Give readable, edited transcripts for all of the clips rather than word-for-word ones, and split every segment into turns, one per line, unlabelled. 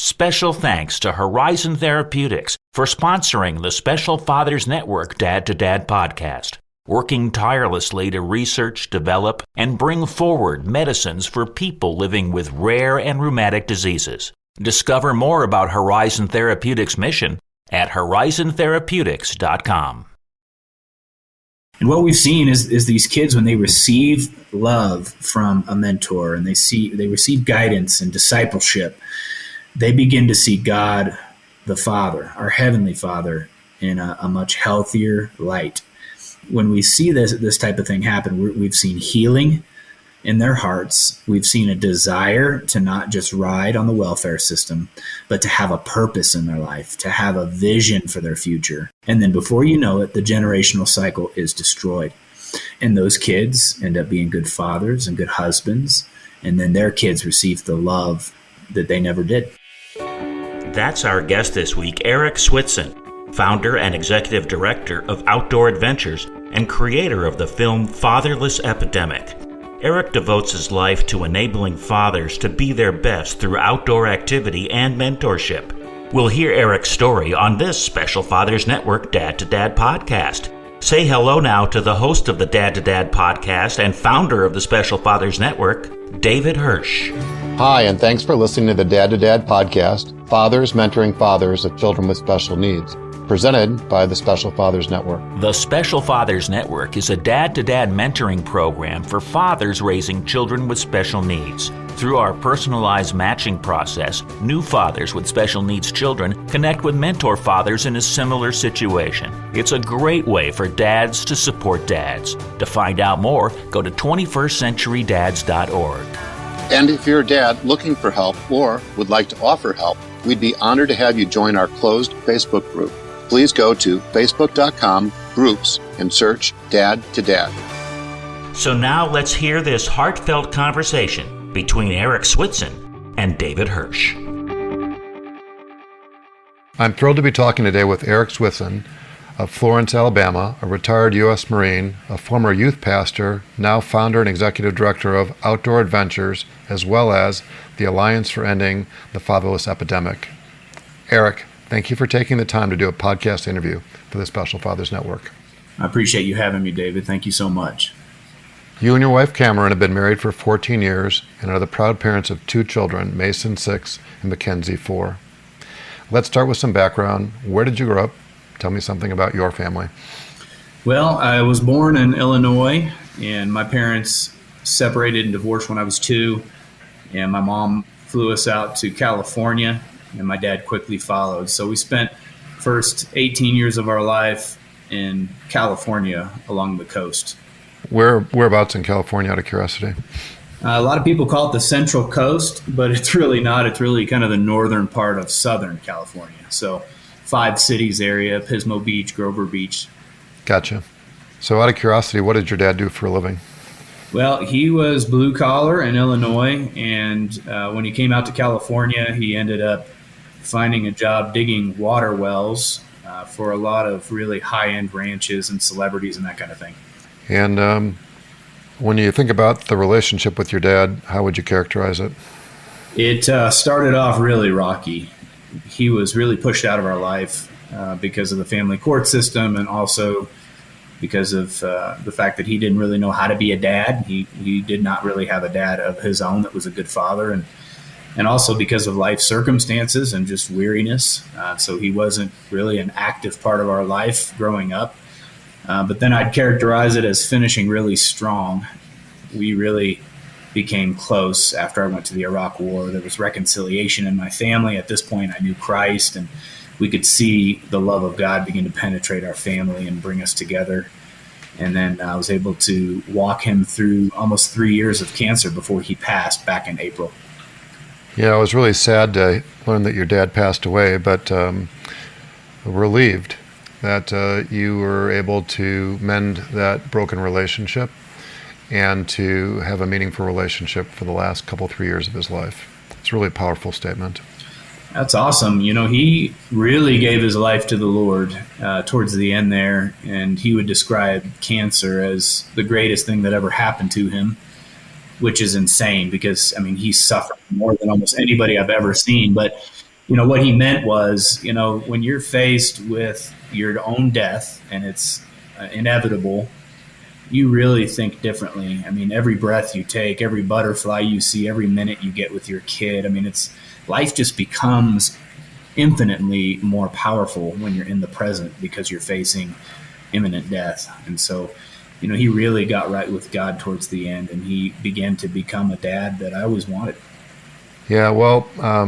Special thanks to Horizon Therapeutics for sponsoring the Special Fathers Network Dad to Dad podcast, working tirelessly to research, develop, and bring forward medicines for people living with rare and rheumatic diseases. Discover more about Horizon Therapeutics' mission at horizontherapeutics.com.
And what we've seen is these kids, when they receive love from a mentor and they receive guidance and discipleship, they begin to see God, the Father, our Heavenly Father, in a much healthier light. When we see this type of thing happen, we've seen healing in their hearts. We've seen a desire to not just ride on the welfare system, but to have a purpose in their life, to have a vision for their future. And then before you know it, the generational cycle is destroyed. And those kids end up being good fathers and good husbands. And then their kids receive the love that they never did.
That's our guest this week, Eric Swithin, founder and executive director of Outdoor Adventures and creator of the film Fatherless Epidemic. Eric devotes his life to enabling fathers to be their best through outdoor activity and mentorship. We'll hear Eric's story on this Special Fathers Network Dad to Dad podcast. Say hello now to the host of the Dad to Dad podcast and founder of the Special Fathers Network, David Hirsch.
Hi, and thanks for listening to the Dad to Dad podcast, Fathers Mentoring Fathers of Children with Special Needs, presented by the Special Fathers Network.
The Special Fathers Network is a dad-to-dad mentoring program for fathers raising children with special needs. Through our personalized matching process, new fathers with special needs children connect with mentor fathers in a similar situation. It's a great way for dads to support dads. To find out more, go to 21stcenturydads.org.
And if you're a dad looking for help or would like to offer help, we'd be honored to have you join our closed Facebook group. Please go to facebook.com/groups and search Dad to Dad.
So now let's hear this heartfelt conversation between Eric Swithin and David Hirsch.
I'm thrilled to be talking today with Eric Swithin of Florence, Alabama, a retired U.S. Marine, a former youth pastor, now founder and executive director of Outdoor Adventures, as well as the Alliance for Ending the Fatherless Epidemic. Eric, thank you for taking the time to do a podcast interview for the Special Fathers Network.
I appreciate you having me, David. Thank you so much.
You and your wife, Kameron, have been married for 14 years and are the proud parents of 2 children, Mason, 6, and McKinzie, 4. Let's start with some background. Where did you grow up? Tell me something about your family.
Well, I was born in Illinois, and my parents separated and divorced when I was 2, and my mom flew us out to California, and my dad quickly followed. So we spent first 18 years of our life in California along the coast.
Whereabouts in California, out of curiosity?
A lot of people call it the Central Coast, but it's really not. It's really kind of the northern part of Southern California. So 5 cities area, Pismo Beach, Grover Beach.
Gotcha. So out of curiosity, what did your dad do for a living?
Well, he was blue collar in Illinois, and when he came out to California, he ended up finding a job digging water wells for a lot of really high-end ranches and celebrities and that kind of thing.
And when you think about the relationship with your dad, how would you characterize it?
It started off really rocky. He was really pushed out of our life because of the family court system, and also because of the fact that he didn't really know how to be a dad. He did not really have a dad of his own that was a good father, and also because of life circumstances and just weariness. So he wasn't really an active part of our life growing up. But then I'd characterize it as finishing really strong. We really became close after I went to the Iraq War. There was reconciliation in my family. At this point, I knew Christ, and we could see the love of God begin to penetrate our family and bring us together. And then I was able to walk him through almost 3 years of cancer before he passed back in April.
Yeah, I was really sad to learn that your dad passed away, but relieved that you were able to mend that broken relationship and to have a meaningful relationship for the last 3 years of his life. It's a really powerful statement.
That's awesome. You know, he really gave his life to the Lord towards the end there, and he would describe cancer as the greatest thing that ever happened to him, which is insane because, I mean, he suffered more than almost anybody I've ever seen. But What he meant was, when you're faced with your own death and it's inevitable, you really think differently. I mean, every breath you take, every butterfly you see, every minute you get with your kid. I mean, life just becomes infinitely more powerful when you're in the present because you're facing imminent death. And so, he really got right with God towards the end, and he began to become a dad that I always wanted.
Yeah, well,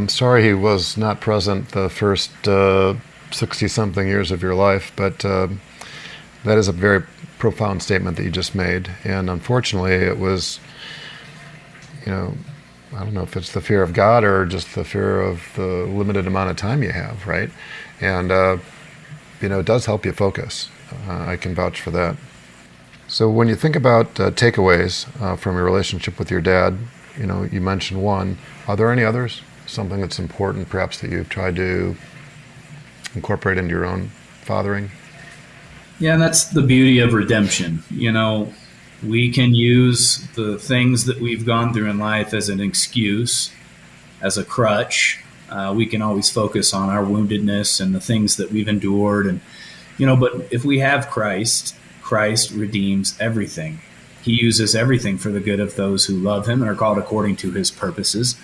sorry he was not present the first 60-something years of your life, but that is a very profound statement that you just made. And unfortunately, it was, I don't know if it's the fear of God or just the fear of the limited amount of time you have, right? And, it does help you focus. I can vouch for that. So when you think about takeaways from your relationship with your dad, you mentioned one. Are there any others? Something that's important, perhaps, that you've tried to incorporate into your own fathering?
Yeah, and that's the beauty of redemption. We can use the things that we've gone through in life as an excuse, as a crutch. We can always focus on our woundedness and the things that we've endured. And, but if we have Christ redeems everything. He uses everything for the good of those who love him and are called according to his purposes.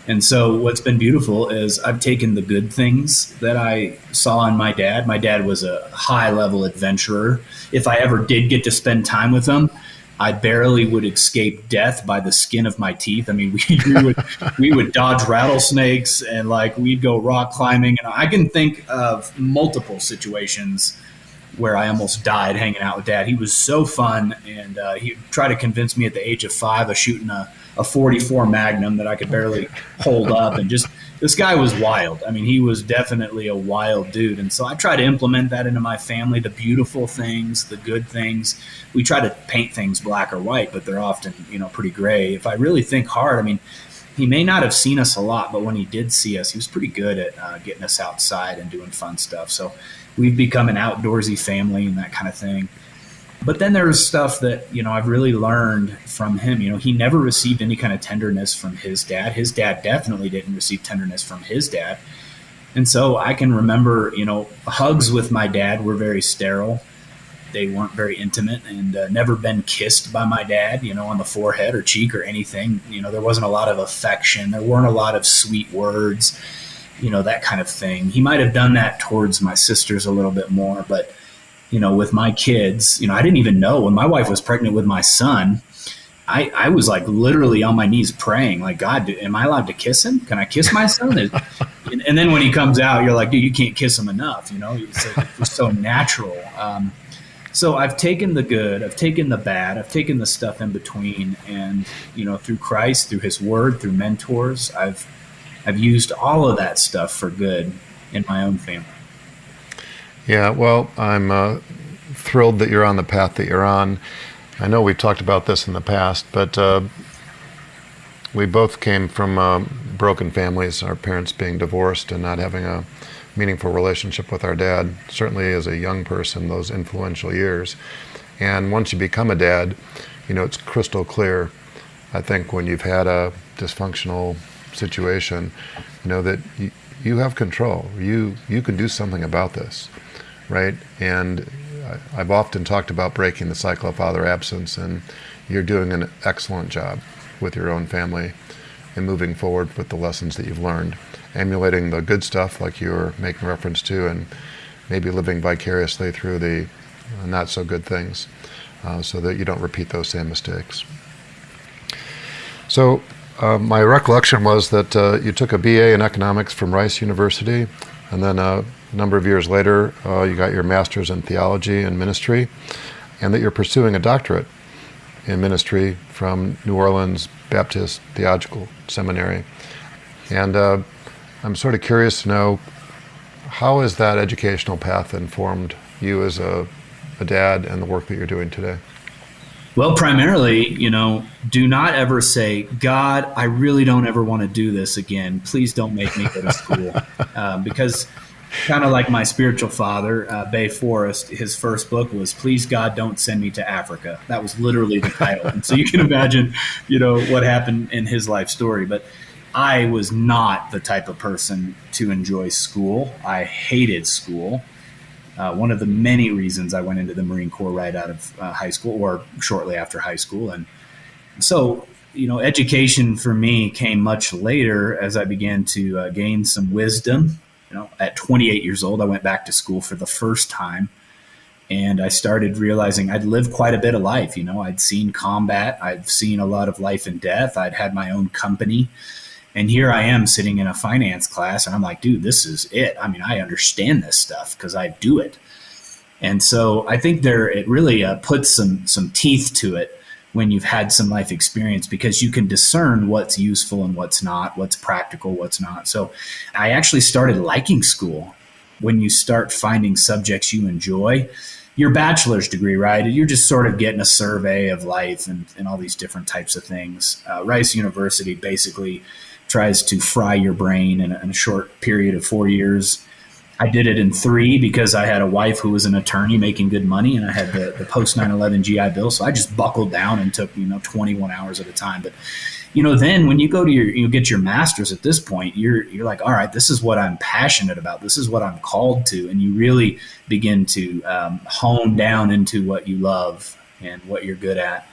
And so what's been beautiful is I've taken the good things that I saw in my dad. My dad was a high-level adventurer. If I ever did get to spend time with him, I barely would escape death by the skin of my teeth. I mean, we would dodge rattlesnakes and we'd go rock climbing. And I can think of multiple situations where I almost died hanging out with Dad. He was so fun, and he tried to convince me at the age of 5 of shooting a 44 Magnum that I could barely hold up. And just, this guy was wild. I mean, he was definitely a wild dude. And so I try to implement that into my family, the beautiful things, the good things. We try to paint things black or white, but they're often, pretty gray. If I really think hard, I mean, he may not have seen us a lot, but when he did see us, he was pretty good at getting us outside and doing fun stuff. So we've become an outdoorsy family and that kind of thing. But then there's stuff that, I've really learned from him. He never received any kind of tenderness from his dad. His dad definitely didn't receive tenderness from his dad. And so I can remember, hugs with my dad were very sterile. They weren't very intimate, and never been kissed by my dad, on the forehead or cheek or anything. There wasn't a lot of affection. There weren't a lot of sweet words, that kind of thing. He might have done that towards my sisters a little bit more, but with my kids, I didn't even know when my wife was pregnant with my son. I was literally on my knees praying, God, am I allowed to kiss him? Can I kiss my son? And then when he comes out, you're like, dude, you can't kiss him enough. It's so natural. So I've taken the good, I've taken the bad, I've taken the stuff in between, and through Christ, through His Word, through mentors, I've used all of that stuff for good in my own family.
Yeah, well, I'm thrilled that you're on the path that you're on. I know we've talked about this in the past, but we both came from broken families, our parents being divorced and not having a meaningful relationship with our dad, certainly as a young person, those influential years. And once you become a dad, it's crystal clear, I think, when you've had a dysfunctional situation, that you have control. You can do something about this, right? And I've often talked about breaking the cycle of father absence, and you're doing an excellent job with your own family and moving forward with the lessons that you've learned, emulating the good stuff like you were making reference to, and maybe living vicariously through the not so good things so that you don't repeat those same mistakes. So my recollection was that you took a BA in economics from Rice University, and then a number of years later you got your master's in theology and ministry, and that you're pursuing a doctorate in ministry from New Orleans Baptist Theological Seminary. And I'm sort of curious to know, how has that educational path informed you as a dad and the work that you're doing today?
Well, primarily, do not ever say, God, I really don't ever want to do this again. Please don't make me go to school. Because kind of like my spiritual father, Bay Forrest, his first book was, Please God, Don't Send Me to Africa. That was literally the title. And so you can imagine, what happened in his life story. But I was not the type of person to enjoy school. I hated school. One of the many reasons I went into the Marine Corps right out of high school or shortly after high school. And so, education for me came much later as I began to gain some wisdom. At 28 years old, I went back to school for the first time. And I started realizing I'd lived quite a bit of life. I'd seen combat. I'd seen a lot of life and death. I'd had my own company. And here I am sitting in a finance class, and I'm like, dude, this is it. I mean, I understand this stuff because I do it. And so I think it really puts some teeth to it when you've had some life experience, because you can discern what's useful and what's not, what's practical, what's not. So I actually started liking school. When you start finding subjects you enjoy, your bachelor's degree, right? You're just sort of getting a survey of life and all these different types of things. Rice University basically tries to fry your brain in a short period of 4 years. I did it in 3 because I had a wife who was an attorney making good money, and I had the post 9/11 GI Bill. So I just buckled down and took 21 hours at a time. But then when you go to you get your master's at this point, you're like, all right, this is what I'm passionate about. This is what I'm called to, and you really begin to hone down into what you love and what you're good at.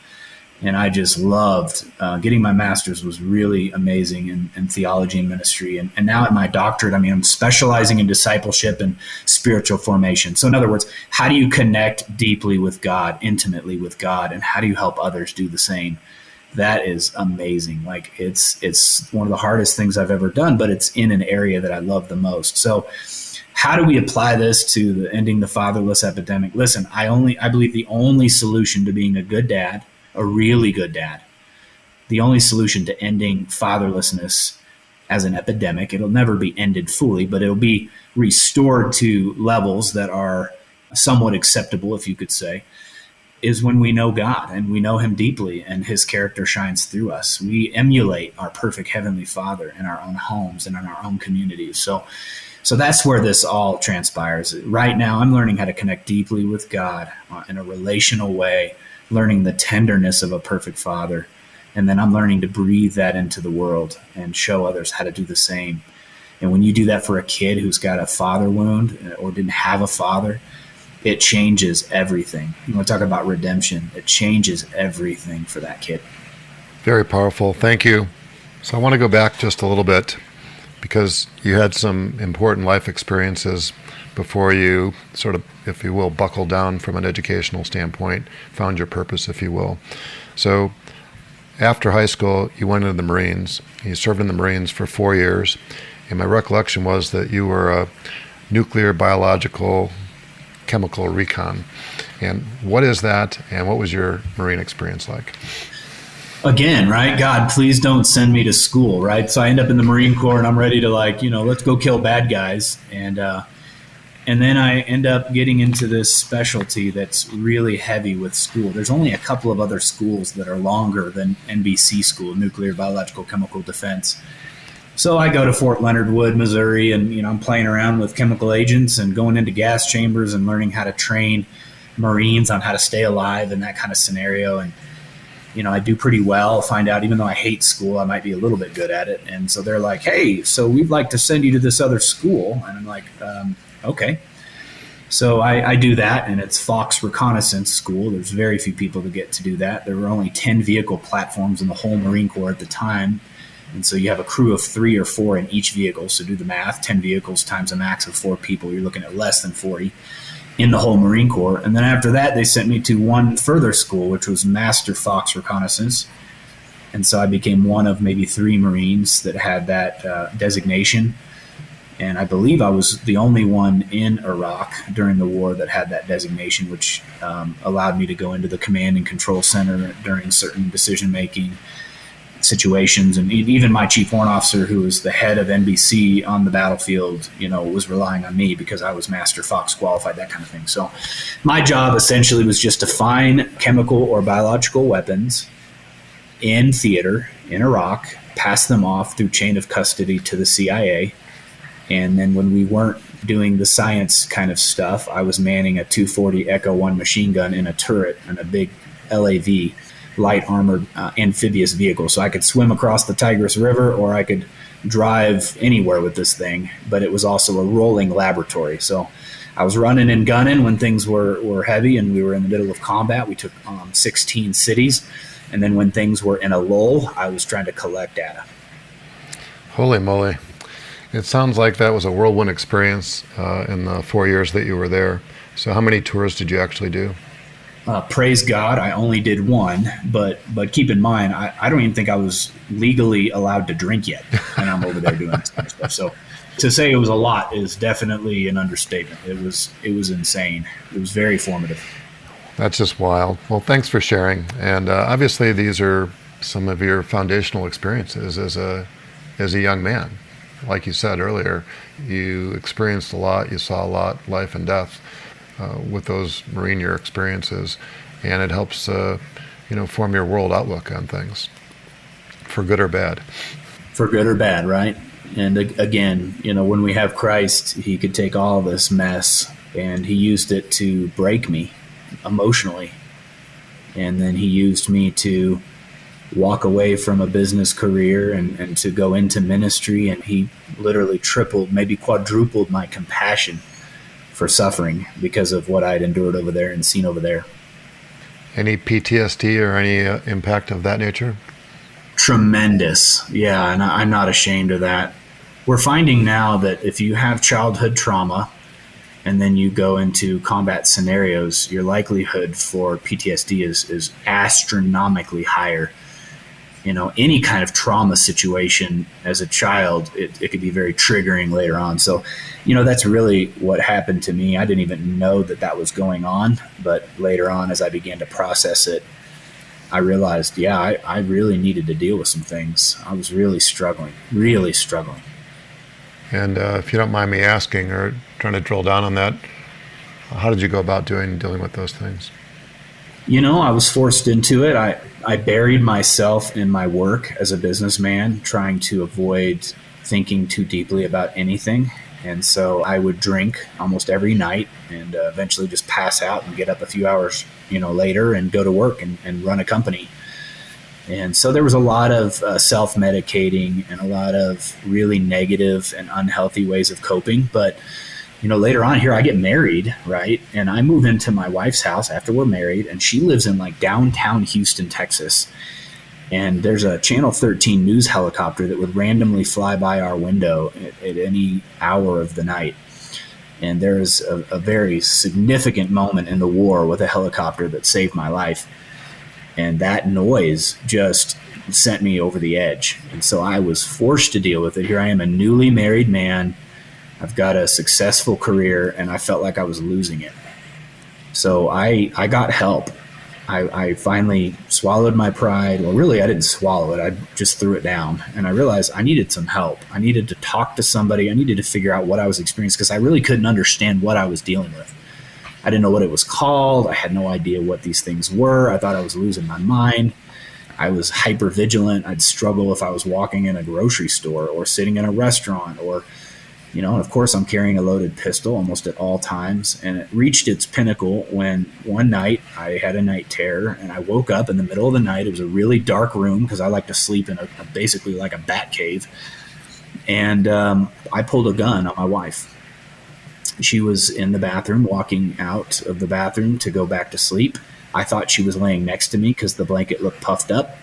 And I just loved getting my master's was really amazing in theology and ministry. And now at my doctorate, I'm specializing in discipleship and spiritual formation. So in other words, how do you connect deeply with God, intimately with God, and how do you help others do the same? That is amazing. Like it's one of the hardest things I've ever done, but it's in an area that I love the most. So how do we apply this to ending the fatherless epidemic? Listen, I believe the only solution to being a good dad, a really good dad, the only solution to ending fatherlessness as an epidemic, it'll never be ended fully, but it'll be restored to levels that are somewhat acceptable, if you could say, is when we know God and we know him deeply and his character shines through us. We emulate our perfect heavenly Father in our own homes and in our own communities. So that's where this all transpires. Right now, I'm learning how to connect deeply with God in a relational way, learning the tenderness of a perfect Father. And then I'm learning to breathe that into the world and show others how to do the same. And when you do that for a kid who's got a father wound or didn't have a father, it changes everything. You want to talk about redemption. It changes everything for that kid.
Very powerful. Thank you. So I want to go back just a little bit because you had some important life experiences before you sort of, if you will, buckled down from an educational standpoint, found your purpose, if you will. So after high school, you went into the Marines. You served in the Marines for 4 years. And my recollection was that you were a nuclear, biological, chemical recon. And what is that, and what was your Marine experience like?
Again, right? God, please don't send me to school, right? So I end up in the Marine Corps, and I'm ready to let's go kill bad guys. And then I end up getting into this specialty that's really heavy with school. There's only a couple of other schools that are longer than NBC school, Nuclear, Biological, Chemical Defense. So I go to Fort Leonard Wood, Missouri, and I'm playing around with chemical agents and going into gas chambers and learning how to train Marines on how to stay alive in that kind of scenario. And I do pretty well. Find out, even though I hate school, I might be a little bit good at it. And so they're like, "Hey, so we'd like to send you to this other school." And I'm like, "Okay." So I do that, and it's Fox Reconnaissance School. There's very few people that get to do that. There were only 10 vehicle platforms in the whole Marine Corps at the time. And so you have a crew of 3 or 4 in each vehicle. So do the math, 10 vehicles times a max of 4 people. You're looking at less than 40 in the whole Marine Corps. And then after that, they sent me to one further school, which was Master Fox Reconnaissance. And so I became one of maybe 3 Marines that had that designation. And I believe I was the only one in Iraq during the war that had that designation, which allowed me to go into the command and control center during certain decision-making situations. And even my chief warrant officer, who was the head of NBC on the battlefield, was relying on me because I was Master Fox qualified, that kind of thing. So my job essentially was just to find chemical or biological weapons in theater in Iraq, pass them off through chain of custody to the CIA. And then when we weren't doing the science kind of stuff, I was manning a 240 Echo 1 machine gun in a turret and a big LAV light armored amphibious vehicle. So I could swim across the Tigris River, or I could drive anywhere with this thing, but it was also a rolling laboratory. So I was running and gunning when things were heavy and we were in the middle of combat. We took 16 cities. And then when things were in a lull, I was trying to collect data.
Holy moly. It sounds like that was a whirlwind experience in the 4 years that you were there. So how many tours did you actually do?
Praise God, I only did one, but keep in mind, I don't even think I was legally allowed to drink yet, and I'm over there doing this kind of stuff. So to say it was a lot is definitely an understatement. It was insane. It was very formative.
That's just wild. Well, thanks for sharing. And obviously, these are some of your foundational experiences as a young man. Like you said earlier, you experienced a lot. You saw a lot, life and death. With those Marine year experiences, and it helps form your world outlook on things, for good or bad.
For good or bad, right? And again, when we have Christ, he could take all this mess and he used it to break me emotionally, and then he used me to walk away from a business career and to go into ministry, and he literally tripled, maybe quadrupled my compassion for suffering because of what I had endured over there and seen over there.
Any PTSD or any impact of that nature?
Tremendous. Yeah, and I'm not ashamed of that. We're finding now that if you have childhood trauma and then you go into combat scenarios, your likelihood for PTSD is astronomically higher. Any kind of trauma situation as a child, it could be very triggering later on. So, that's really what happened to me. I didn't even know that was going on. But later on, as I began to process it, I realized, I really needed to deal with some things. I was really struggling.
And if you don't mind me asking or trying to drill down on that, how did you go about dealing with those things?
I was forced into it. I buried myself in my work as a businessman, trying to avoid thinking too deeply about anything. And so I would drink almost every night and eventually just pass out and get up a few hours, later and go to work and run a company. And so there was a lot of self-medicating and a lot of really negative and unhealthy ways of coping. But later on here, I get married, right? And I move into my wife's house after we're married, and she lives in like downtown Houston, Texas. And there's a Channel 13 news helicopter that would randomly fly by our window at any hour of the night. And there's a very significant moment in the war with a helicopter that saved my life. And that noise just sent me over the edge. And so I was forced to deal with it. Here I am, a newly married man. I've got a successful career, and I felt like I was losing it. So I got help. I finally swallowed my pride. Well, really, I didn't swallow it. I just threw it down. And I realized I needed some help. I needed to talk to somebody. I needed to figure out what I was experiencing because I really couldn't understand what I was dealing with. I didn't know what it was called. I had no idea what these things were. I thought I was losing my mind. I was hyper vigilant. I'd struggle if I was walking in a grocery store or sitting in a restaurant or and of course I'm carrying a loaded pistol almost at all times. And it reached its pinnacle when one night I had a night terror and I woke up in the middle of the night. It was a really dark room because I like to sleep in basically like a bat cave. And I pulled a gun on my wife. She was in the bathroom, walking out of the bathroom to go back to sleep. I thought she was laying next to me because the blanket looked puffed up.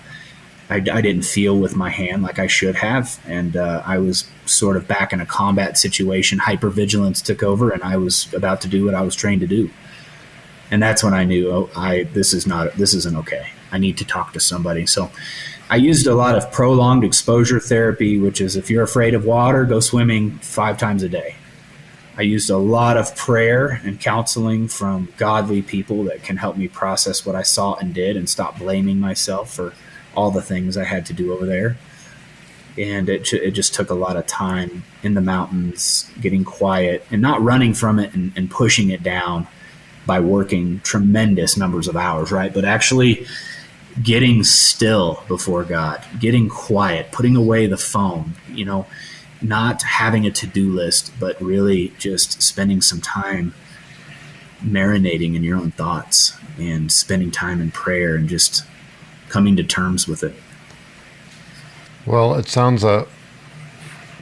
I didn't feel with my hand like I should have, and I was sort of back in a combat situation. Hypervigilance took over, and I was about to do what I was trained to do. And that's when I knew, this isn't okay. I need to talk to somebody. So I used a lot of prolonged exposure therapy, which is if you're afraid of water, go swimming 5 times a day. I used a lot of prayer and counseling from godly people that can help me process what I saw and did and stop blaming myself for all the things I had to do over there. And it just took a lot of time in the mountains, getting quiet and not running from it and pushing it down by working tremendous numbers of hours, right? But actually getting still before God, getting quiet, putting away the phone, not having a to-do list, but really just spending some time marinating in your own thoughts and spending time in prayer and just coming to terms with it.
Well, it sounds,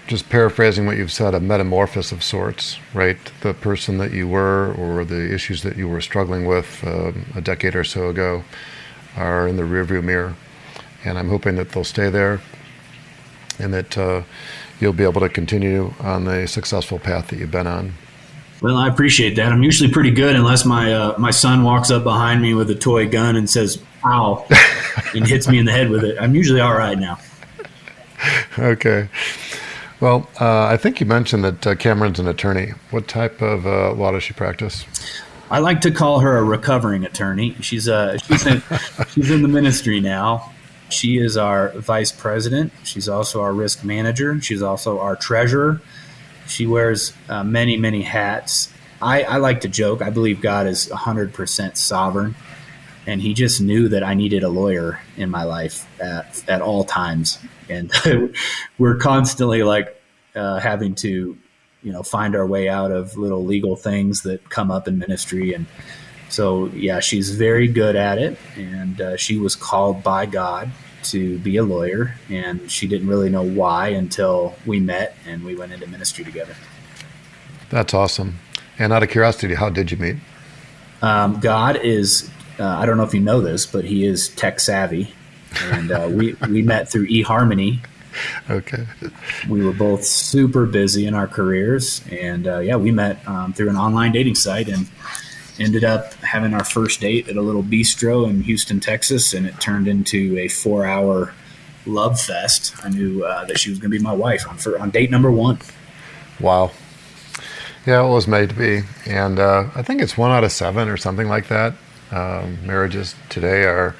just paraphrasing what you've said, a metamorphosis of sorts, right? The person that you were, or the issues that you were struggling with a decade or so ago, are in the rearview mirror. And I'm hoping that they'll stay there, and that you'll be able to continue on the successful path that you've been on.
Well, I appreciate that. I'm usually pretty good unless my son walks up behind me with a toy gun and says, "Ow," and hits me in the head with it. I'm usually all right now.
Okay. Well, I think you mentioned that Kameron's an attorney. What type of law does she practice?
I like to call her a recovering attorney. She's in the ministry now. She is our vice president. She's also our risk manager. She's also our treasurer. She wears many, many hats. I like to joke. I believe God is 100% sovereign, and he just knew that I needed a lawyer in my life at all times. And we're constantly having to, find our way out of little legal things that come up in ministry. And so, yeah, she's very good at it. And she was called by God to be a lawyer. And she didn't really know why until we met and we went into ministry together. That's
awesome. And out of curiosity, how did you meet?
God is, I don't know if you know this, but he is tech savvy. And we met through eHarmony.
Okay.
We were both super busy in our careers. And we met through an online dating site and ended up having our first date at a little bistro in Houston, Texas. And it turned into a 4-hour love fest. I knew that she was going to be my wife on date number 1.
Wow. Yeah, it was made to be. And I think it's 1 out of 7 or something like that. Marriages today are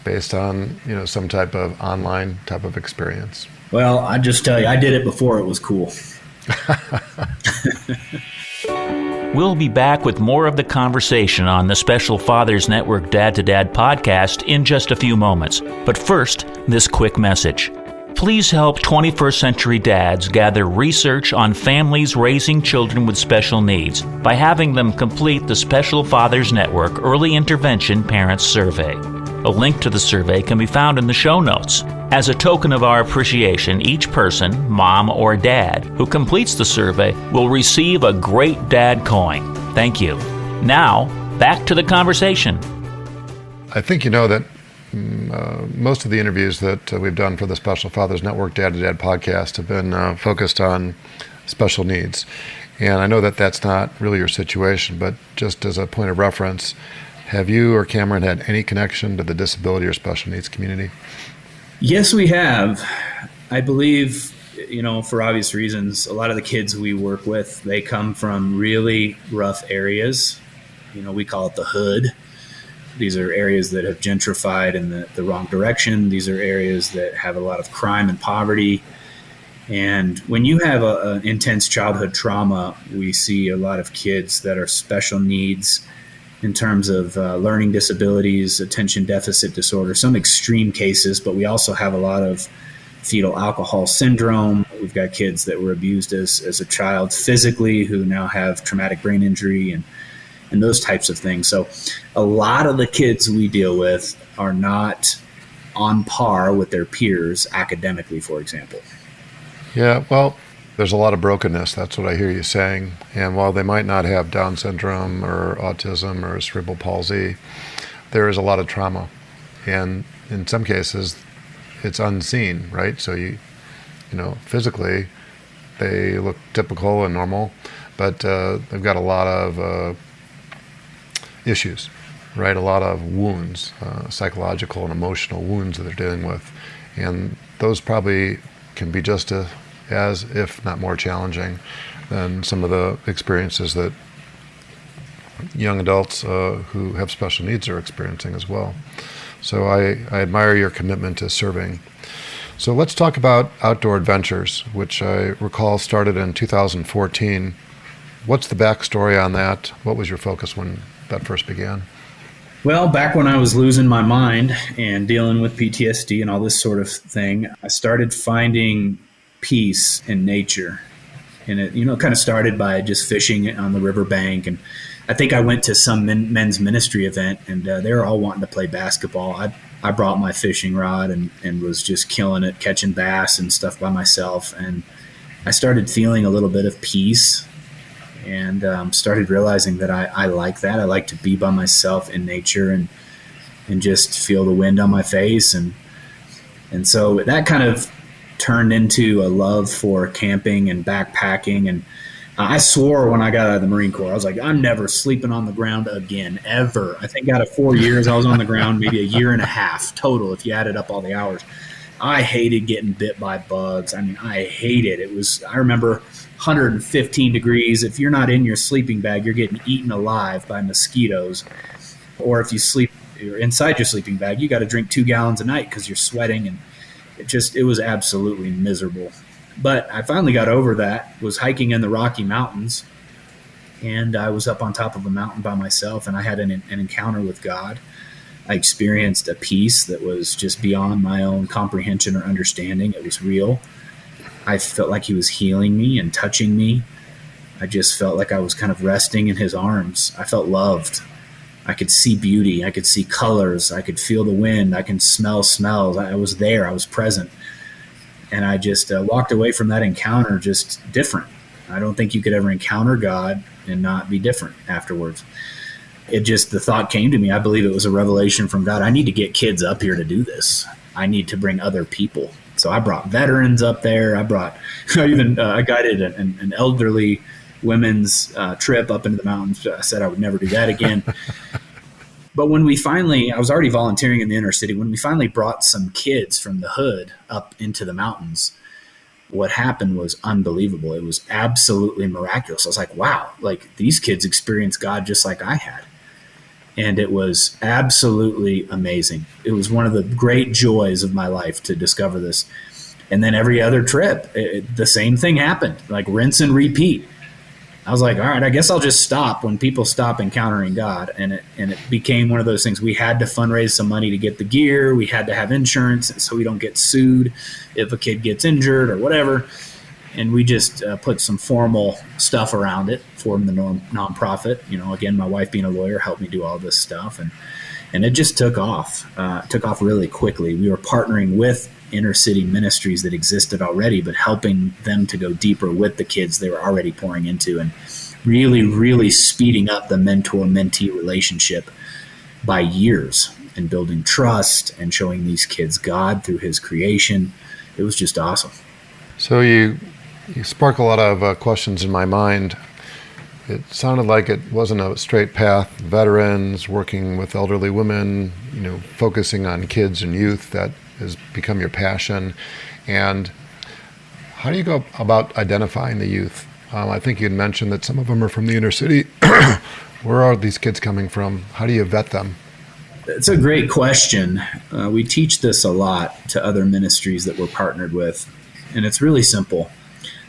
based on, some type of online type of experience.
Well, I just tell you, I did it before it was cool.
We'll be back with more of the conversation on the Special Fathers Network Dad to Dad podcast in just a few moments. But first, this quick message. Please help 21st century dads gather research on families raising children with special needs by having them complete the Special Fathers Network Early Intervention Parents Survey. A link to the survey can be found in the show notes. As a token of our appreciation, each person, mom or dad, who completes the survey will receive a Great Dad coin. Thank you. Now, back to the conversation.
I think you know that most of the interviews that we've done for the Special Fathers Network Dad to Dad podcast have been focused on special needs. And I know that that's not really your situation, but just as a point of reference, have you or Kameron had any connection to the disability or special needs community?
Yes, we have. I believe, for obvious reasons, a lot of the kids we work with, they come from really rough areas. We call it the hood. These are areas that have gentrified in the wrong direction. These are areas that have a lot of crime and poverty. And when you have an intense childhood trauma, we see a lot of kids that are special needs in terms of learning disabilities, attention deficit disorder, some extreme cases, but we also have a lot of fetal alcohol syndrome. We've got kids that were abused as a child physically who now have traumatic brain injury and those types of things. So a lot of the kids we deal with are not on par with their peers academically, for example.
Yeah, well, there's a lot of brokenness. That's what I hear you saying. And while they might not have Down syndrome or autism or cerebral palsy, there is a lot of trauma. And in some cases, it's unseen, right? So physically, they look typical and normal, but they've got a lot of issues, right? A lot of wounds, psychological and emotional wounds that they're dealing with. And those probably can be just as, if not more challenging than some of the experiences that young adults who have special needs are experiencing as well. So I admire your commitment to serving. So let's talk about Outdoor Adventures, which I recall started in 2014. What's the backstory on that? What was your focus when that first began?
Well, back when I was losing my mind and dealing with PTSD and all this sort of thing, I started finding peace in nature. And it, kind of started by just fishing on the riverbank. And I think I went to some men's ministry event, and they were all wanting to play basketball. I brought my fishing rod and was just killing it, catching bass and stuff by myself. And I started feeling a little bit of peace, and started realizing that I like that. I like to be by myself in nature and just feel the wind on my face. And so that kind of turned into a love for camping and backpacking. And I swore when I got out of the Marine Corps, I was like, I'm never sleeping on the ground again, ever. I think out of 4 years, I was on the ground maybe a year and a half total, if you added up all the hours. I hated getting bit by bugs. I mean, I hated it. I remember 115 degrees. If you're not in your sleeping bag, you're getting eaten alive by mosquitoes. Or if you're inside your sleeping bag, you got to drink 2 gallons a night because you're sweating. And it was absolutely miserable. But I finally got over that, was hiking in the Rocky Mountains, and I was up on top of a mountain by myself, and I had an encounter with God. I experienced a peace that was just beyond my own comprehension or understanding. It was real. I felt like he was healing me and touching me. I just felt like I was kind of resting in his arms. I felt loved. I could see beauty. I could see colors. I could feel the wind. I can smell smells. I was there. I was present. And I just walked away from that encounter just different. I don't think you could ever encounter God and not be different afterwards. The thought came to me. I believe it was a revelation from God. I need to get kids up here to do this. I need to bring other people. So I brought veterans up there. I guided an elderly women's trip up into the mountains. I said I would never do that again. But when I was already volunteering in the inner city. When we finally brought some kids from the hood up into the mountains, what happened was unbelievable. It was absolutely miraculous. I was like, wow, like these kids experienced God just like I had. And it was absolutely amazing. It was one of the great joys of my life to discover this. And then every other trip, the same thing happened, like rinse and repeat. I was like, all right, I guess I'll just stop when people stop encountering God. And it became one of those things. We had to fundraise some money to get the gear. We had to have insurance so we don't get sued if a kid gets injured or whatever. And we just put some formal stuff around it, formed the nonprofit. Again, my wife being a lawyer helped me do all this stuff. And it just took off really quickly. We were partnering with inner city ministries that existed already, but helping them to go deeper with the kids they were already pouring into, and really, really speeding up the mentor-mentee relationship by years, and building trust and showing these kids God through his creation. It was just awesome.
So you spark a lot of questions in my mind. It sounded like it wasn't a straight path. Veterans, working with elderly women, focusing on kids and youth, that has become your passion. And how do you go about identifying the youth? I think you'd mentioned that some of them are from the inner city. Where are these kids coming from? How do you vet them?
It's a great question. We teach this a lot to other ministries that we're partnered with, and it's really simple.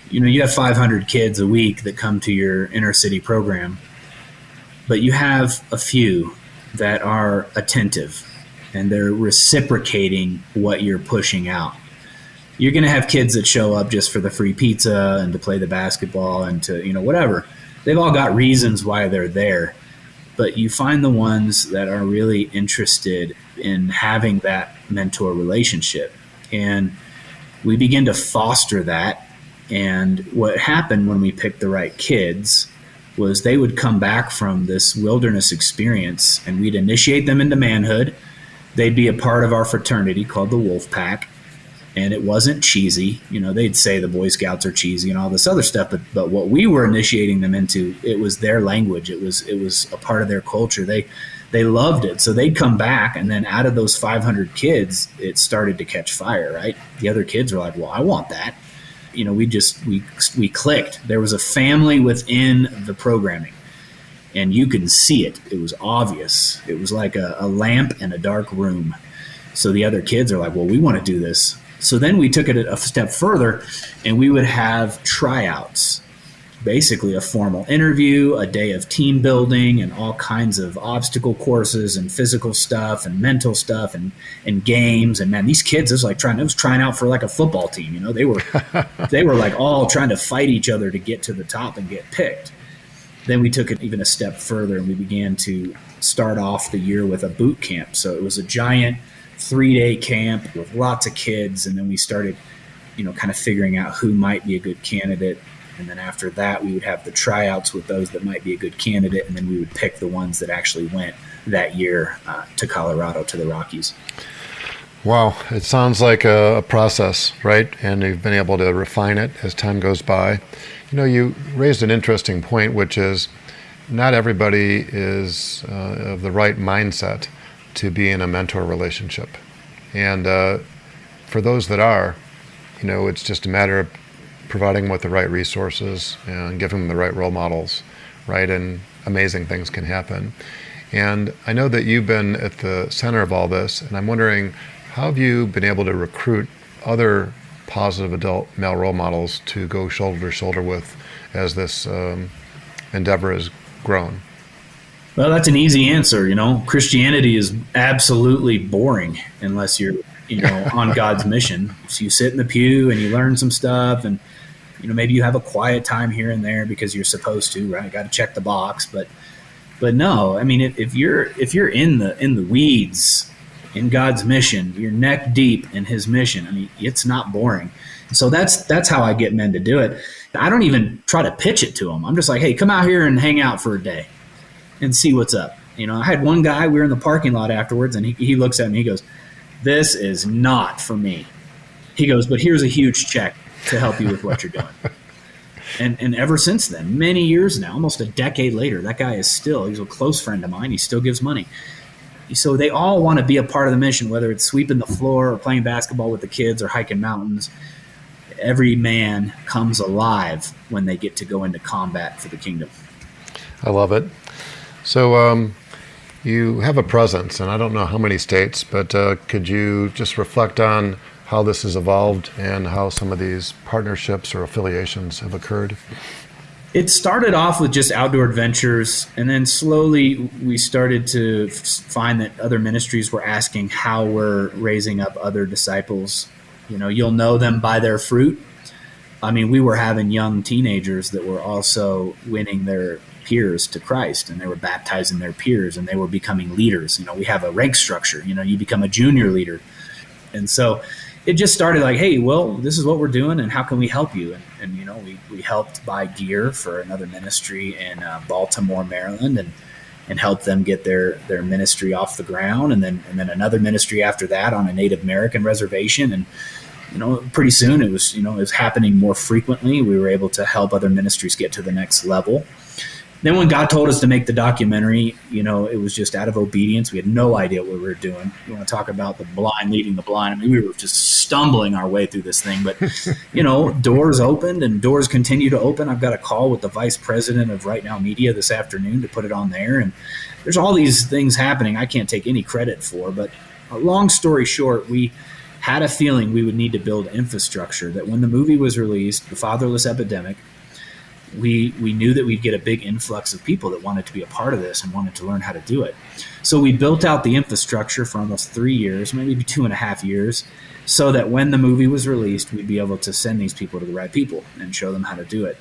You have 500 kids a week that come to your inner city program, but you have a few that are attentive and they're reciprocating what you're pushing out. You're going to have kids that show up just for the free pizza and to play the basketball and to, whatever. They've all got reasons why they're there, but you find the ones that are really interested in having that mentor relationship. And we begin to foster that. And what happened when we picked the right kids was they would come back from this wilderness experience and we'd initiate them into manhood. They'd be a part of our fraternity called the Wolf Pack. And it wasn't cheesy. They'd say the Boy Scouts are cheesy and all this other stuff. But what we were initiating them into, it was their language. It was a part of their culture. They loved it. So they'd come back, and then out of those 500 kids, it started to catch fire, right? The other kids were like, well, I want that. We clicked. There was a family within the programming, and you can see it. It was obvious. It was like a lamp in a dark room. So the other kids are like, well, we want to do this. So then we took it a step further, and we would have tryouts basically a formal interview, a day of team building, and all kinds of obstacle courses and physical stuff and mental stuff and games. And man, these kids, it was trying out for like a football team. They were like all trying to fight each other to get to the top and get picked. Then we took it even a step further, and we began to start off the year with a boot camp. So it was a giant 3-day camp with lots of kids, and then we started, kind of figuring out who might be a good candidate. And then after that, we would have the tryouts with those that might be a good candidate, and then we would pick the ones that actually went that year to Colorado, to the Rockies.
Wow, it sounds like a process, right? And you've been able to refine it as time goes by. You raised an interesting point, which is not everybody is of the right mindset to be in a mentor relationship. And for those that are, it's just a matter of providing them with the right resources and giving them the right role models, right? And amazing things can happen. And I know that you've been at the center of all this, and I'm wondering, how have you been able to recruit other positive adult male role models to go shoulder to shoulder with as this endeavor has grown?
Well, that's an easy answer. Christianity is absolutely boring unless you're, on God's mission. So you sit in the pew and you learn some stuff, and maybe you have a quiet time here and there because you're supposed to, right? Got to check the box, but no. I mean, if you're in the weeds in God's mission, you're neck deep in His mission. I mean, it's not boring. So that's how I get men to do it. I don't even try to pitch it to them. I'm just like, hey, come out here and hang out for a day and see what's up. I had one guy, we were in the parking lot afterwards, and he looks at me, he goes, "This is not for me." He goes, "But here's a huge check to help you with what you're doing." And ever since then, many years now, almost a decade later, that guy he's a close friend of mine. He still gives money. So they all want to be a part of the mission, whether it's sweeping the floor or playing basketball with the kids or hiking mountains. Every man comes alive when they get to go into combat for the kingdom.
I love it. So you have a presence, and I don't know how many states, but could you just reflect on how this has evolved and how some of these partnerships or affiliations have occurred?
It started off with just outdoor adventures, and then slowly we started to find that other ministries were asking how we're raising up other disciples. You'll know them by their fruit. I mean, we were having young teenagers that were also winning their peers to Christ, and they were baptizing their peers, and they were becoming leaders. We have a rank structure. You become a junior leader. And so it just started like, hey, well, this is what we're doing, and how can we help you? And we helped buy gear for another ministry in Baltimore, Maryland, and help them get their ministry off the ground. And then another ministry after that on a Native American reservation. And pretty soon it was happening more frequently. We were able to help other ministries get to the next level. Then when God told us to make the documentary, it was just out of obedience. We had no idea what we were doing. You want to talk about the blind leading the blind. I mean, we were just stumbling our way through this thing. But, doors opened and doors continue to open. I've got a call with the vice president of Right Now Media this afternoon to put it on there. And there's all these things happening I can't take any credit for. But long story short, we had a feeling we would need to build infrastructure, that when the movie was released, The Fatherless Epidemic, we knew that we'd get a big influx of people that wanted to be a part of this and wanted to learn how to do it. So we built out the infrastructure for almost 3 years, maybe 2.5 years, so that when the movie was released, we'd be able to send these people to the right people and show them how to do it.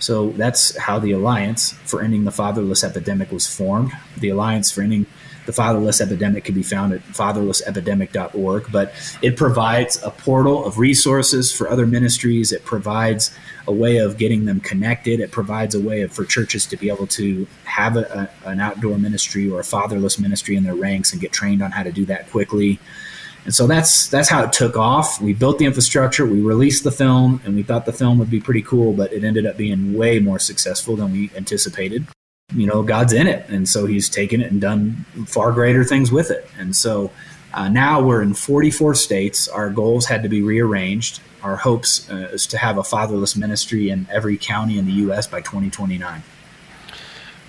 So that's how the Alliance for Ending the Fatherless Epidemic was formed. The Alliance for Ending the Fatherless Epidemic can be found at fatherlessepidemic.org, but it provides a portal of resources for other ministries. It provides a way of getting them connected. It provides a way for churches to be able to have an outdoor ministry or a fatherless ministry in their ranks and get trained on how to do that quickly. And so that's how it took off. We built the infrastructure, we released the film, and we thought the film would be pretty cool, but it ended up being way more successful than we anticipated. God's in it, and so He's taken it and done far greater things with it. And so now we're in 44 states. Our goals had to be rearranged. Our hopes is to have a fatherless ministry in every county in the U.S. by 2029.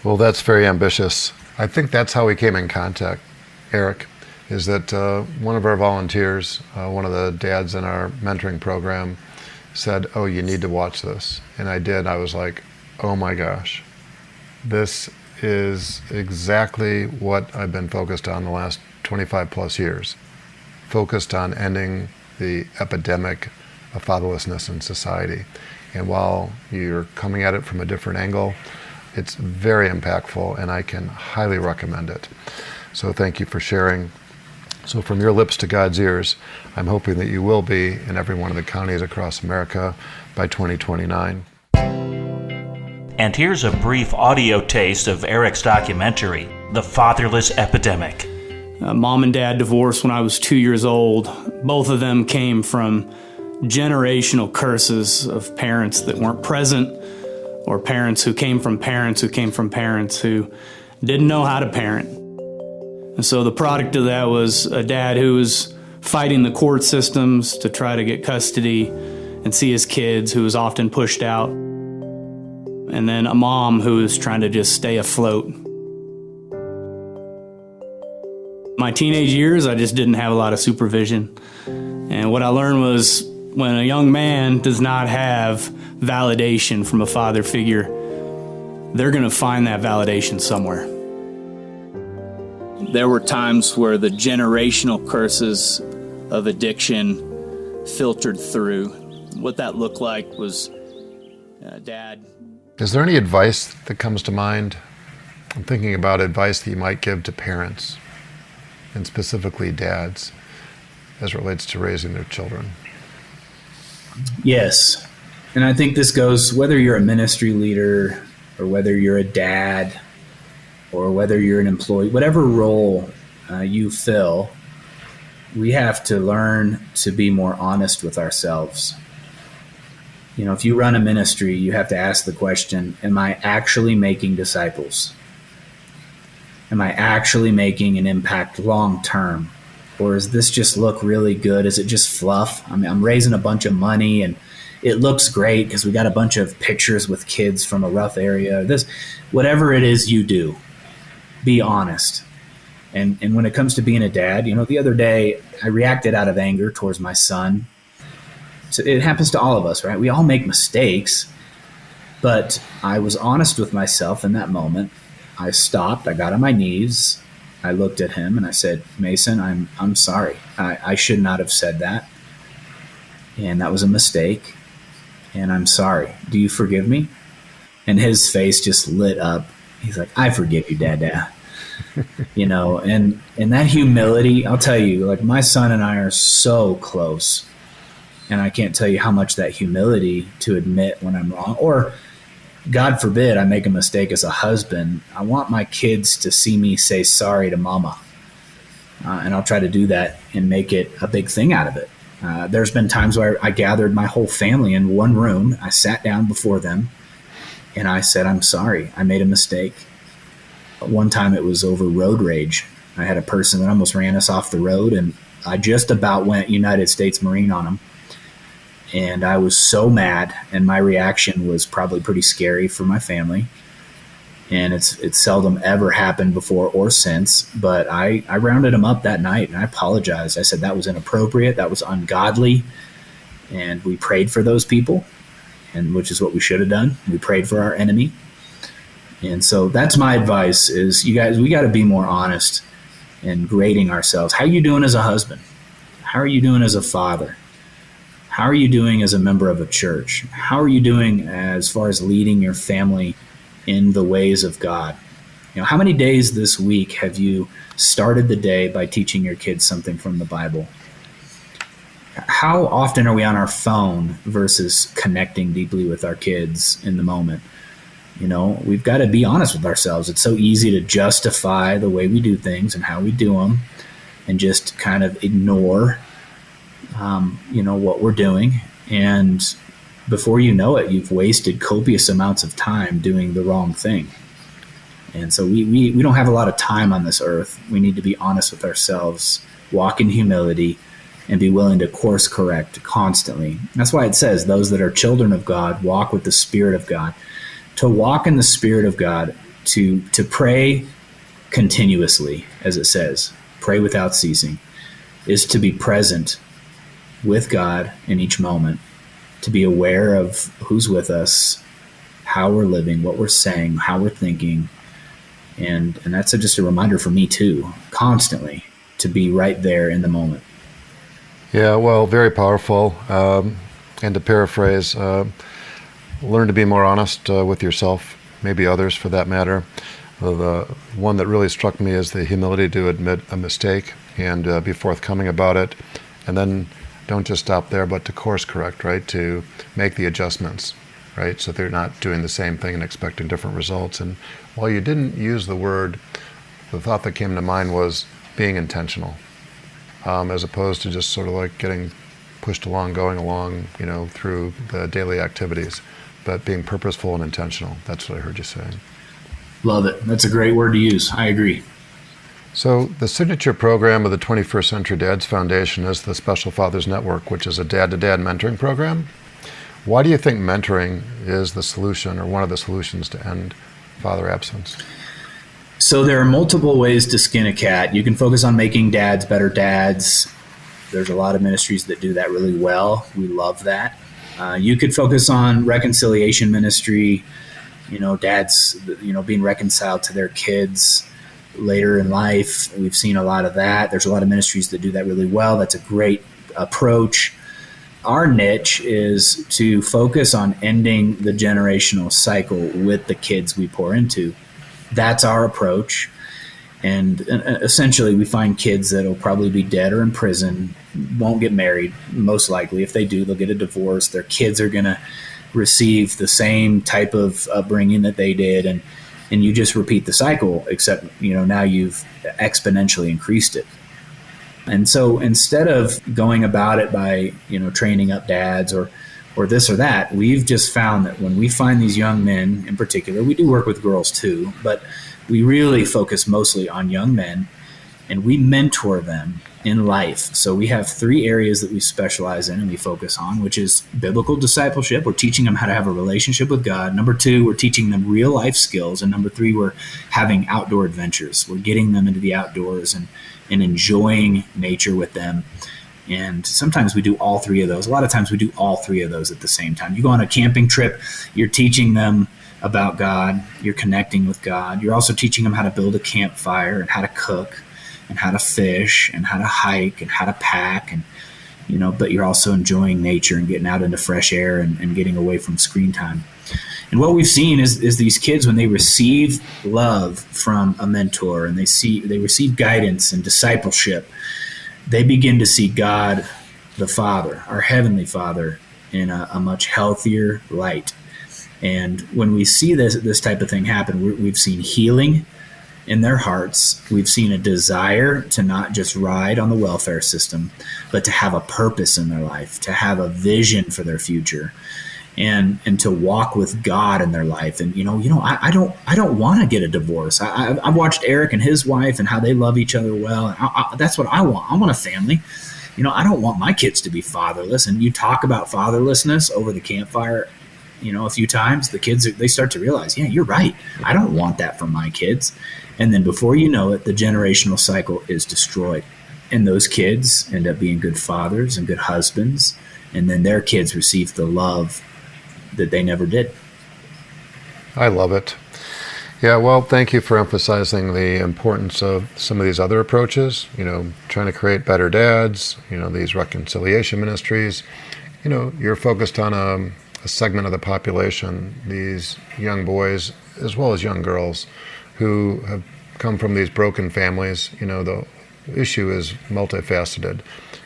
Well, that's very ambitious. I think that's how we came in contact, Eric, is that one of our volunteers, one of the dads in our mentoring program, said, "Oh, you need to watch this." And I did. I was like, oh my gosh, this is exactly what I've been focused on the last 25 plus years, focused on ending the epidemic of fatherlessness in society. And while you're coming at it from a different angle, it's very impactful, and I can highly recommend it. So thank you for sharing. So from your lips to God's ears, I'm hoping that you will be in every one of the counties across America by 2029.
And here's a brief audio taste of Eric's documentary, The Fatherless Epidemic.
Mom and dad divorced when I was 2 years old. Both of them came from generational curses of parents that weren't present, or parents who came from parents who came from parents who didn't know how to parent. And so the product of that was a dad who was fighting the court systems to try to get custody and see his kids, who was often pushed out. And then a mom who was trying to just stay afloat. My teenage years, I just didn't have a lot of supervision. And what I learned was when a young man does not have validation from a father figure, they're going to find that validation somewhere. There were times where the generational curses of addiction filtered through. What that looked like was Dad.
Is there any advice that comes to mind? I'm thinking about advice that you might give to parents, and specifically dads, as it relates to raising their children.
Yes. And I think this goes whether you're a ministry leader or whether you're a dad or whether you're an employee, whatever role you fill, we have to learn to be more honest with ourselves. You know, if you run a ministry, you have to ask the question, am I actually making disciples? Am I actually making an impact long term? Or does this just look really good? Is it just fluff? I mean, I'm raising a bunch of money and it looks great because we got a bunch of pictures with kids from a rough area. This, whatever it is you do, be honest. And when it comes to being a dad, you know, the other day I reacted out of anger towards my son. So it happens to all of us, right? We all make mistakes, but I was honest with myself in that moment. I stopped, I got on my knees, I looked at him and I said, Mason, I'm sorry. I should not have said that. And that was a mistake. And I'm sorry. Do you forgive me? And his face just lit up. He's like, I forgive you, Dada. You know, and that humility, I'll tell you, like my son and I are so close. And I can't tell you how much that humility to admit when I'm wrong, or God forbid I make a mistake as a husband. I want my kids to see me say sorry to mama. And I'll try to do that and make it a big thing out of it. There's been times where I gathered my whole family in one room. I sat down before them and I said, I'm sorry, I made a mistake. One time it was over road rage. I had a person that almost ran us off the road and I just about went United States Marine on him. And I was so mad, and my reaction was probably pretty scary for my family. And it's seldom ever happened before or since, but I rounded him up that night and I apologized. I said that was inappropriate, that was ungodly, and we prayed for those people, and which is what we should have done. We prayed for our enemy. And so that's my advice is, you guys, we got to be more honest and grading ourselves. How are you doing as a husband? How are you doing as a father? How are you doing as a member of a church? How are you doing as far as leading your family in the ways of God? You know, how many days this week have you started the day by teaching your kids something from the Bible? How often are we on our phone versus connecting deeply with our kids in the moment? You know, we've got to be honest with ourselves. It's so easy to justify the way we do things and how we do them and just kind of ignore what we're doing. And before you know it, you've wasted copious amounts of time doing the wrong thing. And so we don't have a lot of time on this earth. We need to be honest with ourselves, walk in humility, and be willing to course correct constantly. That's why it says those that are children of God walk with the Spirit of God. To walk in the Spirit of God, to pray continuously, as it says, pray without ceasing, is to be present with God in each moment, to be aware of who's with us, how we're living, what we're saying, how we're thinking. And that's just a reminder for me too, constantly, to be right there in the moment.
Yeah, well, very powerful. And to paraphrase, learn to be more honest with yourself, maybe others for that matter. The one that really struck me is the humility to admit a mistake and be forthcoming about it. And then don't just stop there, but to course correct, right? To make the adjustments, right? So they're not doing the same thing and expecting different results. And while you didn't use the word, the thought that came to mind was being intentional, as opposed to just sort of like getting pushed along, going along, through the daily activities, but being purposeful and intentional. That's what I heard you saying.
Love it. That's a great word to use. I agree.
So the signature program of the 21st Century Dads Foundation is the Special Fathers Network, which is a dad-to-dad mentoring program. Why do you think mentoring is the solution or one of the solutions to end father absence?
So there are multiple ways to skin a cat. You can focus on making dads better dads. There's a lot of ministries that do that really well. We love that. You could focus on reconciliation ministry, dads, being reconciled to their kids later in life. We've seen a lot of that. There's a lot of ministries that do that really well. That's a great approach. Our niche is to focus on ending the generational cycle with the kids we pour into. That's our approach. And essentially, we find kids that will probably be dead or in prison, won't get married, most likely. If they do, they'll get a divorce. Their kids are going to receive the same type of upbringing that they did. And you just repeat the cycle, except, now you've exponentially increased it. And so instead of going about it by, training up dads or this or that, we've just found that when we find these young men in particular, we do work with girls too, but we really focus mostly on young men, and we mentor them in life. So we have 3 areas that we specialize in and we focus on, which is biblical discipleship. We're teaching them how to have a relationship with God. Number 2, we're teaching them real life skills. And number 3, we're having outdoor adventures. We're getting them into the outdoors and enjoying nature with them. And sometimes we do all 3 of those. A lot of times we do all 3 of those at the same time. You go on a camping trip, you're teaching them about God, you're connecting with God. You're also teaching them how to build a campfire and how to cook and how to fish and how to hike and how to pack, and but you're also enjoying nature and getting out into fresh air and getting away from screen time. And what we've seen is these kids, when they receive love from a mentor and they receive guidance and discipleship, they begin to see God the Father, our Heavenly Father, in a much healthier light. And when we see this type of thing happen, we've seen healing in their hearts. We've seen a desire to not just ride on the welfare system, but to have a purpose in their life, to have a vision for their future, and to walk with God in their life. And I don't want to get a divorce. I've watched Eric and his wife and how they love each other well. And that's what I want. I want a family. I don't want my kids to be fatherless. And you talk about fatherlessness over the campfire, a few times, the kids, they start to realize, yeah, you're right. I don't want that for my kids. And then before you know it, the generational cycle is destroyed. And those kids end up being good fathers and good husbands. And then their kids receive the love that they never did.
I love it. Yeah, well, thank you for emphasizing the importance of some of these other approaches, trying to create better dads, these reconciliation ministries. You're focused on a segment of the population, these young boys as well as young girls who have come from these broken families. The issue is multifaceted.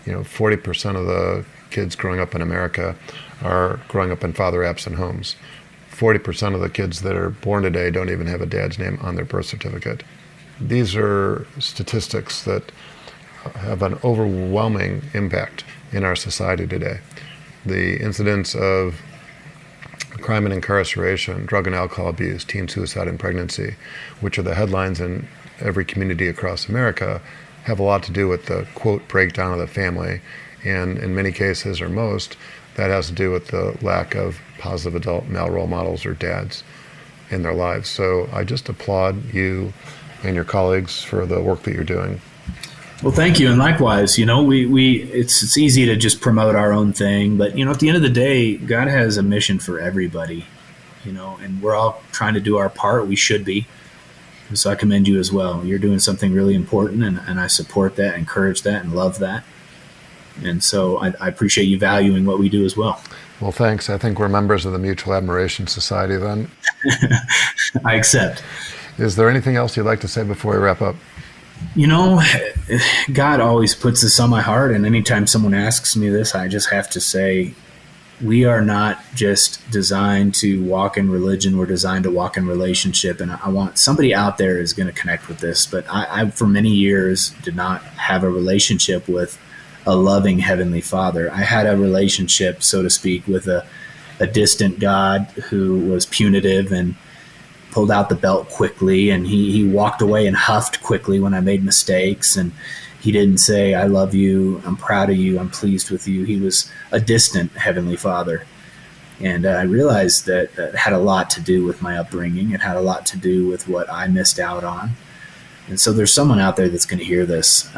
40% of the kids growing up in America are growing up in father-absent homes. 40% of the kids that are born today don't even have a dad's name on their birth certificate. These are statistics that have an overwhelming impact in our society today. The incidence of crime and incarceration, drug and alcohol abuse, teen suicide and pregnancy, which are the headlines in every community across America, have a lot to do with the, quote, breakdown of the family. And in many cases, or most, that has to do with the lack of positive adult male role models or dads in their lives. So I just applaud you and your colleagues for the work that you're doing.
Well, thank you. And likewise, it's easy to just promote our own thing, but at the end of the day, God has a mission for everybody. and we're all trying to do our part. We should be. So I commend you as well. You're doing something really important, and I support that, encourage that, and love that. And so I appreciate you valuing what we do as well.
Well, thanks. I think we're members of the Mutual Admiration Society then.
I accept.
Is there anything else you'd like to say before we wrap up?
God always puts this on my heart, and anytime someone asks me this, I just have to say, we are not just designed to walk in religion. We're designed to walk in relationship. And I want somebody out there is going to connect with this. But I for many years, did not have a relationship with a loving Heavenly Father. I had a relationship, so to speak, with a distant God who was punitive and pulled out the belt quickly. And he walked away and huffed quickly when I made mistakes. And he didn't say, I love you, I'm proud of you, I'm pleased with you. He was a distant Heavenly Father. And I realized that it had a lot to do with my upbringing. It had a lot to do with what I missed out on. And so there's someone out there that's going to hear this.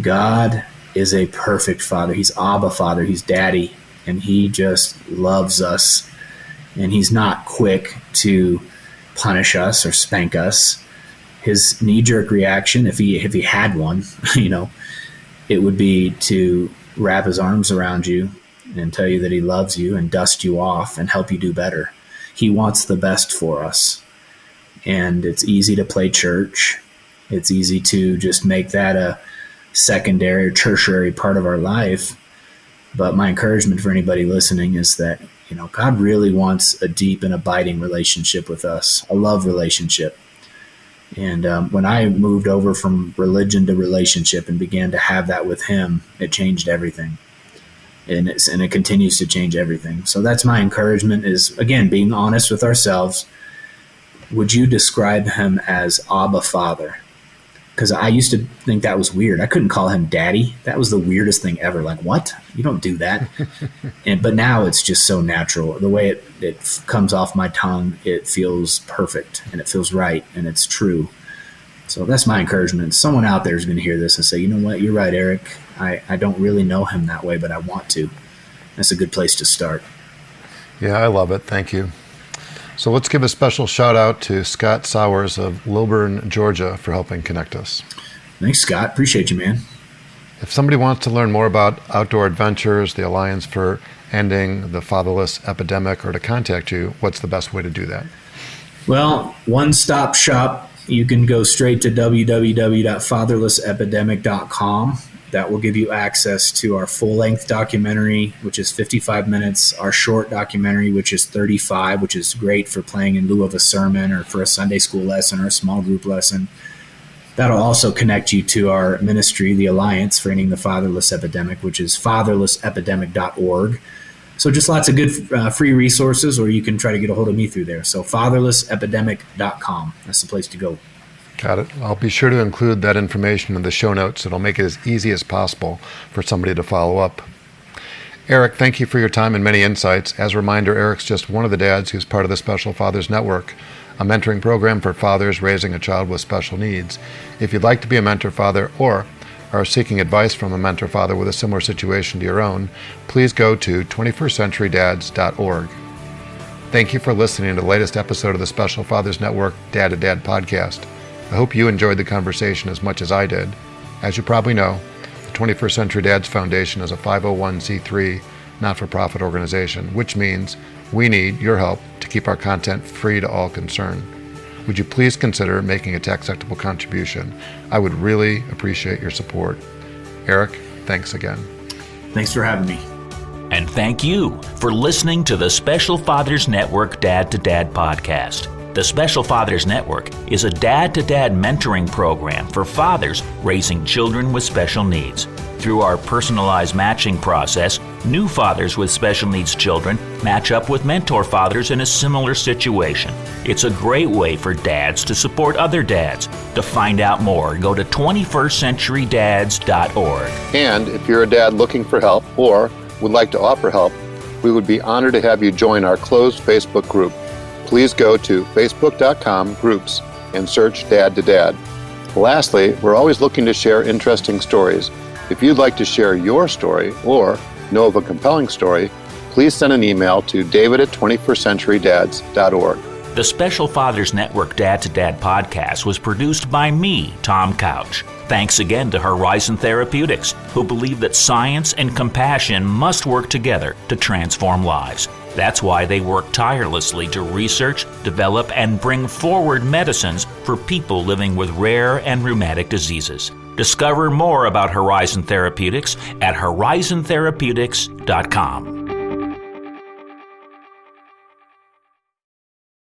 God is a perfect Father. He's Abba Father. He's Daddy. And he just loves us. And he's not quick to punish us or spank us. His knee-jerk reaction, if he had one, it would be to wrap his arms around you and tell you that he loves you and dust you off and help you do better. He wants the best for us. And it's easy to play church. It's easy to just make that a secondary or tertiary part of our life. But my encouragement for anybody listening is that, God really wants a deep and abiding relationship with us, a love relationship. And when I moved over from religion to relationship and began to have that with him, it changed everything. And it continues to change everything. So that's my encouragement is, again, being honest with ourselves. Would you describe him as Abba Father? Because I used to think that was weird. I couldn't call him Daddy. That was the weirdest thing ever. Like, what? You don't do that. But now it's just so natural. The way it comes off my tongue, it feels perfect and it feels right and it's true. So that's my encouragement. Someone out there is going to hear this and say, you know what? You're right, Eric. I don't really know him that way, but I want to. That's a good place to start.
Yeah, I love it. Thank you. So let's give a special shout out to Scott Sowers of Lilburn, Georgia, for helping connect us.
Thanks, Scott. Appreciate you, man.
If somebody wants to learn more about Outdoor Adventures, the Alliance for Ending the Fatherless Epidemic, or to contact you, what's the best way to do that?
Well, one-stop shop. You can go straight to www.fatherlessepidemic.com. That will give you access to our full-length documentary, which is 55 minutes, our short documentary, which is 35, which is great for playing in lieu of a sermon or for a Sunday school lesson or a small group lesson. That'll also connect you to our ministry, the Alliance for Ending the Fatherless Epidemic, which is fatherlessepidemic.org. So just lots of good free resources, or you can try to get a hold of me through there. So fatherlessepidemic.com. That's the place to go.
Got it. I'll be sure to include that information in the show notes. It'll make it as easy as possible for somebody to follow up. Eric, thank you for your time and many insights. As a reminder, Eric's just one of the dads who's part of the Special Fathers Network, a mentoring program for fathers raising a child with special needs. If you'd like to be a mentor father or are seeking advice from a mentor father with a similar situation to your own, please go to 21stcenturydads.org. Thank you for listening to the latest episode of the Special Fathers Network Dad to Dad podcast. I hope you enjoyed the conversation as much as I did. As you probably know, the 21st Century Dads Foundation is a 501c3 not-for-profit organization, which means we need your help to keep our content free to all concerned. Would you please consider making a tax-deductible contribution? I would really appreciate your support. Eric, thanks again.
Thanks for having me.
And thank you for listening to the Special Fathers Network Dad to Dad podcast. The Special Fathers Network is a dad-to-dad mentoring program for fathers raising children with special needs. Through our personalized matching process, new fathers with special needs children match up with mentor fathers in a similar situation. It's a great way for dads to support other dads. To find out more, go to 21stcenturydads.org.
And if you're a dad looking for help or would like to offer help, we would be honored to have you join our closed Facebook group. Please go to facebook.com/groups and search Dad to Dad. Lastly, we're always looking to share interesting stories. If you'd like to share your story or know of a compelling story, please send an email to david@21stcenturydads.org.
The Special Fathers Network Dad to Dad podcast was produced by me, Tom Couch. Thanks again to Horizon Therapeutics, who believe that science and compassion must work together to transform lives. That's why they work tirelessly to research, develop, and bring forward medicines for people living with rare and rheumatic diseases. Discover more about Horizon Therapeutics at horizontherapeutics.com.